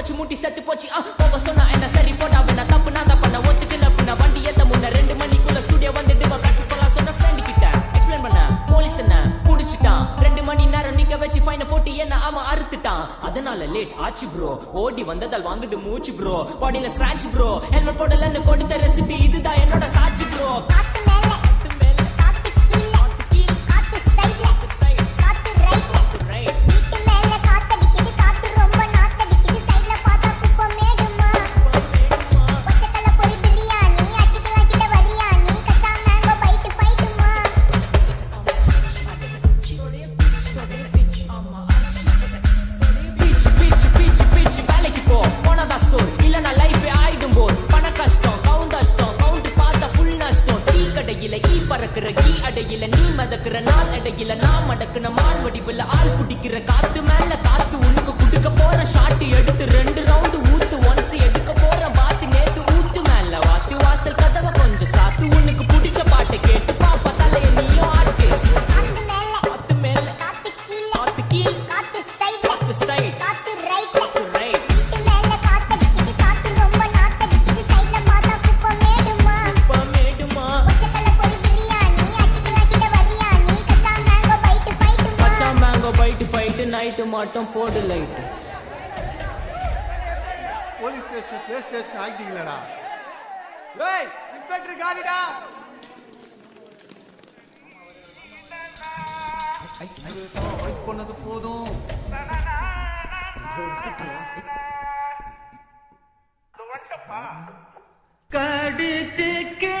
போச்சு மூட்டி செத்து போச்சு போக சொன்னா என்ன சரி போட்டா வேணா தப்பு நான் தான் பண்ண ஒத்துக்கு நப்புனா வண்டி ஏத்த முன்ன 2 மணிக்குள்ள ஸ்டுடியோ வந்துட்டு பிராக்டிஸ் பண்ணலாம் சொன்ன ஃப்ரெண்ட் கிட்ட எக்ஸ்பிளைன் பண்ண போலீஸ் என்ன புடிச்சிட்டான் 2 மணி நேரம் நிக்க வச்சு ஃபைனை போட்டு என்ன அவன் அறுத்துட்டான் அதனால லேட் ஆச்சு ப்ரோ ஓடி வந்ததால் வாங்குது மூச்சு ப்ரோ பாடியில ஸ்கிராட்ச் ப்ரோ ஹெல்மெட் போடலன்னு கொடுத்த ரெசிபி இதுதான் என்னோட சாட்சி ப்ரோ அடையில நீ மதக்குற நாள் அடையில நான் மடக்குன மால் வடிவில் ஆள் குடிக்கிற காத்து மேல காத்து உனக்கு குடுக்க போற ஷாட்டு எடுத்து 2 ரவுண்டு ஊத்து ஒன்ஸ் எடுக்க போற பாத்து நேத்து ஊத்து மேல வாத்து வாசல் கதவை கொஞ்சம் சாத்து உனக்கு பிடிச்ச பாட்டை கேட்டு பாப்பா தலைய நீயும் ஆட்டு காத்து மேல காத்து கீழ் காத்து சைட் காத்து ரைட் நைட்டு மட்டும் போடு light police station play station ஆகிட்டீங்களா ஏய் இன்ஸ்பெக்டர் காடிடா வெயிட் பண்ணது போதும் கடிச்சு